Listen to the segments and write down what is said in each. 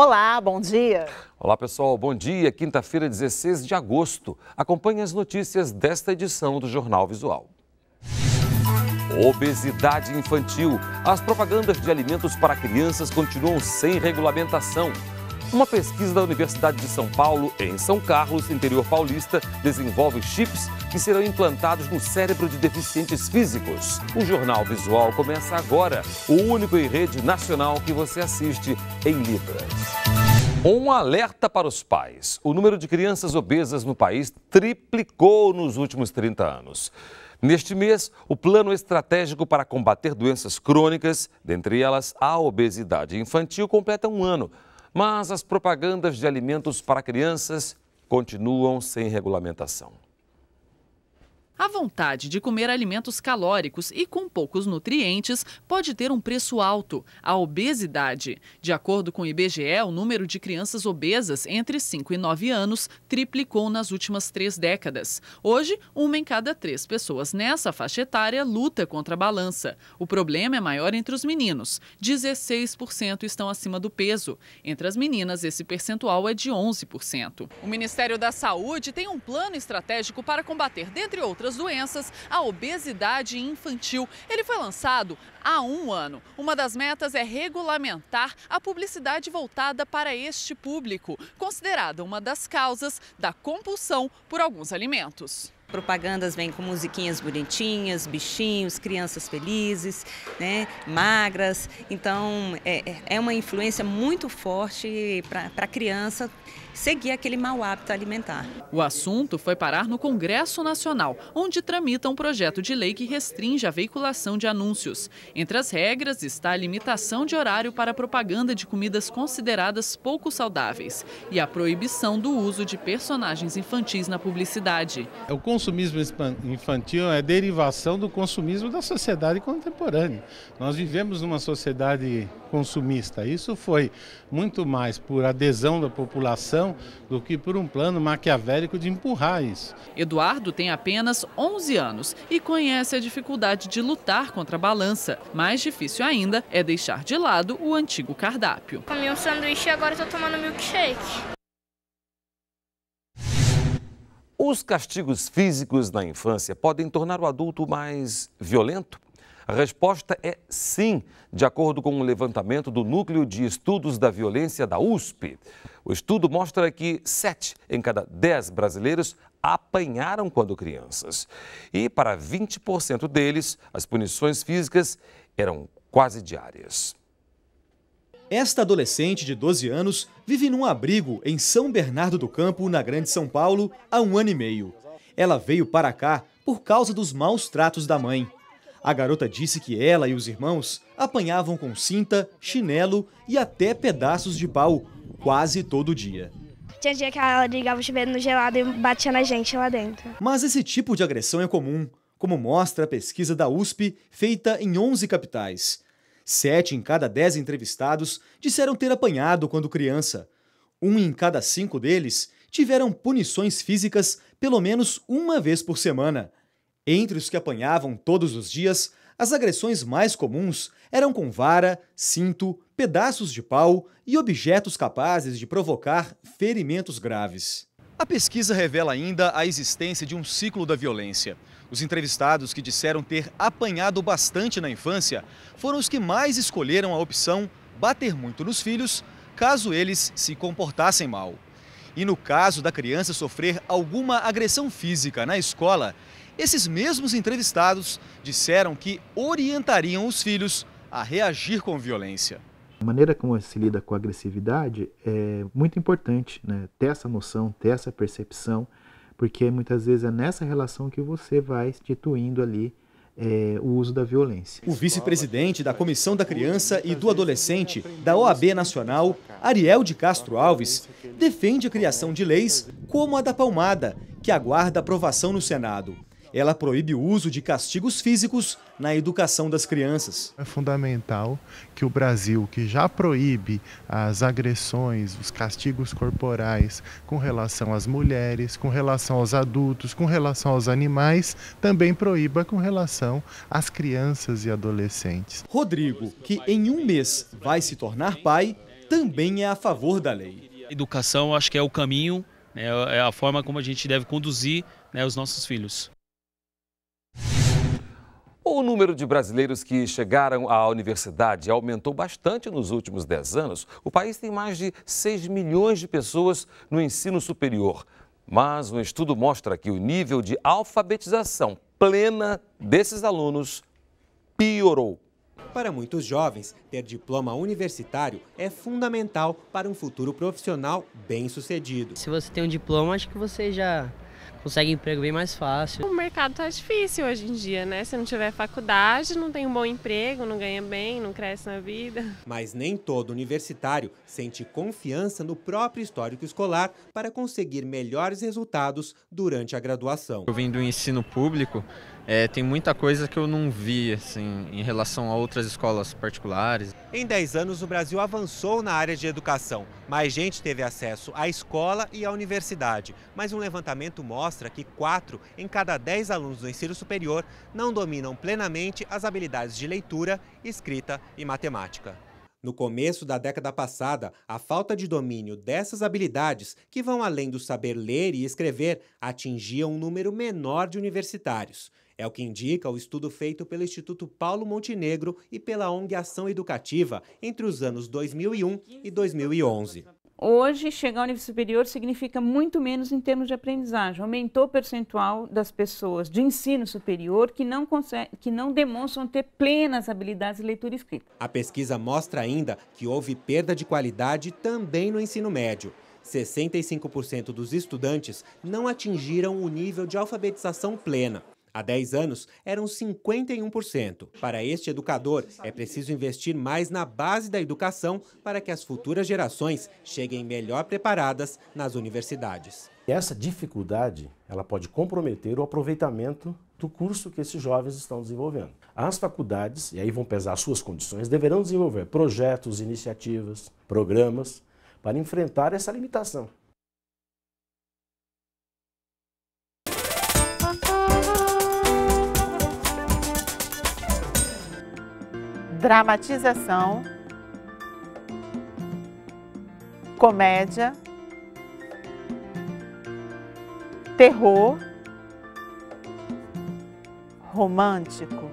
Olá, bom dia. Olá pessoal, bom dia. Quinta-feira, 16 de agosto. Acompanhe as notícias desta edição do Jornal Visual. Obesidade infantil. As propagandas de alimentos para crianças continuam sem regulamentação. Uma pesquisa da Universidade de São Paulo, em São Carlos, interior paulista, desenvolve chips que serão implantados no cérebro de deficientes físicos. O Jornal Visual começa agora, o único em rede nacional que você assiste em Libras. Um alerta para os pais. O número de crianças obesas no país triplicou nos últimos 30 anos. Neste mês, o Plano Estratégico para Combater Doenças Crônicas, dentre elas a obesidade infantil, completa um ano. Mas as propagandas de alimentos para crianças continuam sem regulamentação. A vontade de comer alimentos calóricos e com poucos nutrientes pode ter um preço alto, a obesidade. De acordo com o IBGE, o número de crianças obesas entre 5 e 9 anos triplicou nas últimas 3 décadas. Hoje, 1 em cada 3 pessoas nessa faixa etária luta contra a balança. O problema é maior entre os meninos. 16% estão acima do peso. Entre as meninas, esse percentual é de 11%. O Ministério da Saúde tem um plano estratégico para combater, dentre outras doenças, a obesidade infantil. Ele foi lançado há 1 ano. Uma das metas é regulamentar a publicidade voltada para este público, considerada uma das causas da compulsão por alguns alimentos. Propagandas vêm com musiquinhas bonitinhas, bichinhos, crianças felizes, né, magras. Então, é uma influência muito forte para a criança seguir aquele mau hábito alimentar. O assunto foi parar no Congresso Nacional, onde tramita um projeto de lei que restringe a veiculação de anúncios. Entre as regras está a limitação de horário para propaganda de comidas consideradas pouco saudáveis e a proibição do uso de personagens infantis na publicidade. O consumismo infantil é derivação do consumismo da sociedade contemporânea. Nós vivemos numa sociedade consumista. Isso foi muito mais por adesão da população do que por um plano maquiavélico de empurrar isso. Eduardo tem apenas 11 anos e conhece a dificuldade de lutar contra a balança. Mais difícil ainda é deixar de lado o antigo cardápio. Comi um sanduíche e agora estou tomando milkshake. Os castigos físicos na infância podem tornar o adulto mais violento? A resposta é sim, de acordo com um levantamento do Núcleo de Estudos da Violência da USP. O estudo mostra que 7 em cada 10 brasileiros apanharam quando crianças. E para 20% deles, as punições físicas eram quase diárias. Esta adolescente de 12 anos vive num abrigo em São Bernardo do Campo, na Grande São Paulo, há 1 ano e meio. Ela veio para cá por causa dos maus tratos da mãe. A garota disse que ela e os irmãos apanhavam com cinta, chinelo e até pedaços de pau quase todo dia. Tinha dia que ela ligava o chuveiro no gelado e batia na gente lá dentro. Mas esse tipo de agressão é comum, como mostra a pesquisa da USP feita em 11 capitais. 7 em cada 10 entrevistados disseram ter apanhado quando criança. 1 em cada 5 deles tiveram punições físicas pelo menos 1 vez por semana. Entre os que apanhavam todos os dias, as agressões mais comuns eram com vara, cinto, pedaços de pau e objetos capazes de provocar ferimentos graves. A pesquisa revela ainda a existência de um ciclo da violência. Os entrevistados que disseram ter apanhado bastante na infância foram os que mais escolheram a opção bater muito nos filhos, caso eles se comportassem mal. E no caso da criança sofrer alguma agressão física na escola, esses mesmos entrevistados disseram que orientariam os filhos a reagir com violência. A maneira como se lida com a agressividade é muito importante, né? Ter essa noção, ter essa percepção, porque muitas vezes é nessa relação que você vai instituindo ali o uso da violência. O vice-presidente da Comissão da Criança e do Adolescente da OAB Nacional, Ariel de Castro Alves, defende a criação de leis como a da palmada, que aguarda aprovação no Senado. Ela proíbe o uso de castigos físicos na educação das crianças. É fundamental que o Brasil, que já proíbe as agressões, os castigos corporais com relação às mulheres, com relação aos adultos, com relação aos animais, também proíba com relação às crianças e adolescentes. Rodrigo, que em um mês vai se tornar pai, também é a favor da lei. Educação, acho que é o caminho, é a forma como a gente deve conduzir, né, os nossos filhos. O número de brasileiros que chegaram à universidade aumentou bastante nos últimos 10 anos. O país tem mais de 6 milhões de pessoas no ensino superior. Mas um estudo mostra que o nível de alfabetização plena desses alunos piorou. Para muitos jovens, ter diploma universitário é fundamental para um futuro profissional bem-sucedido. Se você tem um diploma, acho que você já consegue emprego bem mais fácil. O mercado tá difícil hoje em dia, né? Se não tiver faculdade, não tem um bom emprego, não ganha bem, não cresce na vida. Mas nem todo universitário sente confiança no próprio histórico escolar para conseguir melhores resultados durante a graduação. Eu vim do ensino público, tem muita coisa que eu não vi assim, em relação a outras escolas particulares. Em 10 anos, o Brasil avançou na área de educação. Mais gente teve acesso à escola e à universidade. Mas um levantamento mostra que 4 em cada 10 alunos do ensino superior não dominam plenamente as habilidades de leitura, escrita e matemática. No começo da década passada, a falta de domínio dessas habilidades, que vão além do saber ler e escrever, atingia um número menor de universitários. É o que indica o estudo feito pelo Instituto Paulo Montenegro e pela ONG Ação Educativa entre os anos 2001 e 2011. Hoje, chegar ao nível superior significa muito menos em termos de aprendizagem. Aumentou o percentual das pessoas de ensino superior que não demonstram ter plenas habilidades de leitura e escrita. A pesquisa mostra ainda que houve perda de qualidade também no ensino médio. 65% dos estudantes não atingiram o nível de alfabetização plena. Há 10 anos, eram 51%. Para este educador, é preciso investir mais na base da educação para que as futuras gerações cheguem melhor preparadas nas universidades. Essa dificuldade, ela pode comprometer o aproveitamento do curso que esses jovens estão desenvolvendo. As faculdades, e aí vão pesar as suas condições, deverão desenvolver projetos, iniciativas, programas para enfrentar essa limitação. Dramatização, comédia, terror, romântico.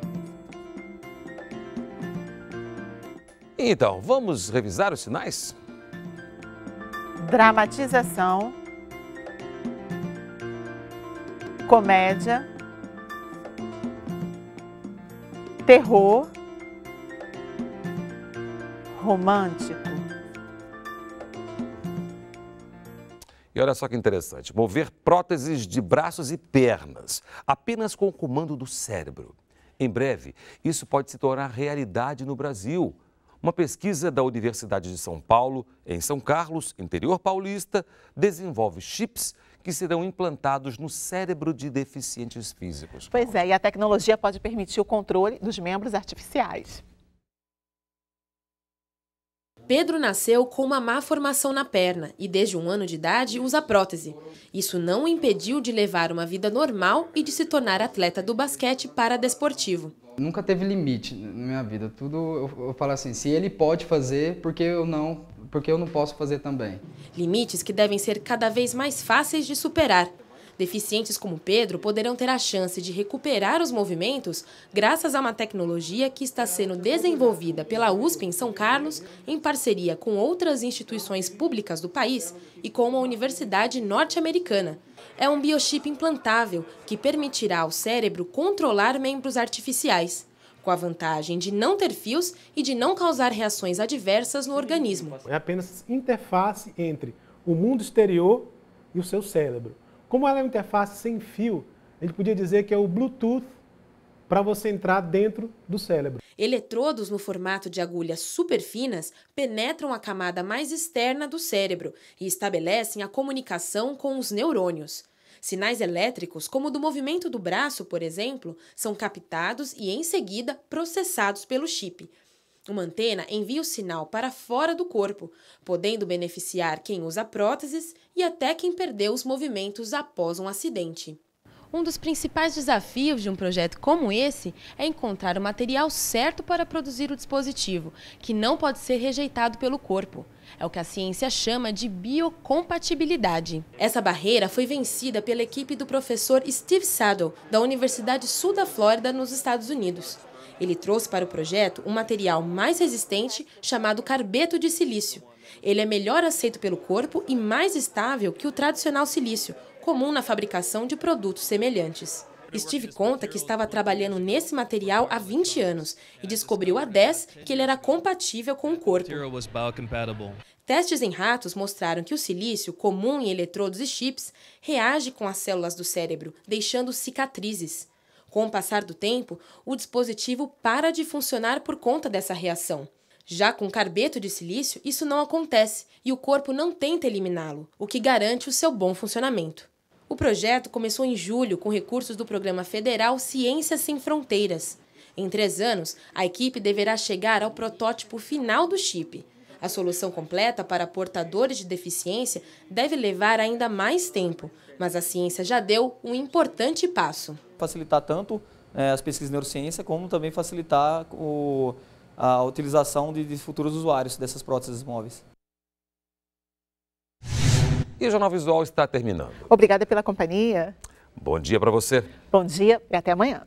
Então, vamos revisar os sinais? Dramatização, comédia, terror, romântico. E olha só que interessante, mover próteses de braços e pernas, apenas com o comando do cérebro. Em breve, isso pode se tornar realidade no Brasil. Uma pesquisa da Universidade de São Paulo, em São Carlos, interior paulista, desenvolve chips que serão implantados no cérebro de deficientes físicos. Pois é, e a tecnologia pode permitir o controle dos membros artificiais. Pedro nasceu com uma má formação na perna e desde 1 ano de idade usa prótese. Isso não o impediu de levar uma vida normal e de se tornar atleta do basquete paradesportivo. Nunca teve limite na minha vida. Tudo eu falo assim, se ele pode fazer, por que eu não posso fazer também? Limites que devem ser cada vez mais fáceis de superar. Deficientes como Pedro poderão ter a chance de recuperar os movimentos graças a uma tecnologia que está sendo desenvolvida pela USP em São Carlos, em parceria com outras instituições públicas do país e com uma universidade norte-americana. É um biochip implantável que permitirá ao cérebro controlar membros artificiais, com a vantagem de não ter fios e de não causar reações adversas no organismo. É apenas interface entre o mundo exterior e o seu cérebro. Como ela é uma interface sem fio, a gente podia dizer que é o Bluetooth para você entrar dentro do cérebro. Eletrodos no formato de agulhas super finas penetram a camada mais externa do cérebro e estabelecem a comunicação com os neurônios. Sinais elétricos, como o do movimento do braço, por exemplo, são captados e, em seguida, processados pelo chip. Uma antena envia o sinal para fora do corpo, podendo beneficiar quem usa próteses e até quem perdeu os movimentos após um acidente. Um dos principais desafios de um projeto como esse é encontrar o material certo para produzir o dispositivo, que não pode ser rejeitado pelo corpo. É o que a ciência chama de biocompatibilidade. Essa barreira foi vencida pela equipe do professor Steve Saddle, da Universidade Sul da Flórida, nos Estados Unidos. Ele trouxe para o projeto um material mais resistente chamado carbeto de silício. Ele é melhor aceito pelo corpo e mais estável que o tradicional silício, comum na fabricação de produtos semelhantes. Steve conta que estava trabalhando nesse material há 20 anos e descobriu há 10 que ele era compatível com o corpo. Testes em ratos mostraram que o silício, comum em eletrodos e chips, reage com as células do cérebro, deixando cicatrizes. Com o passar do tempo, o dispositivo para de funcionar por conta dessa reação. Já com carbeto de silício, isso não acontece e o corpo não tenta eliminá-lo, o que garante o seu bom funcionamento. O projeto começou em julho com recursos do Programa Federal Ciências Sem Fronteiras. Em 3 anos, a equipe deverá chegar ao protótipo final do chip. A solução completa para portadores de deficiência deve levar ainda mais tempo, mas a ciência já deu um importante passo. Facilitar tanto as pesquisas de neurociência, como também facilitar a utilização de futuros usuários dessas próteses móveis. E o Jornal Visual está terminando. Obrigada pela companhia. Bom dia para você. Bom dia e até amanhã.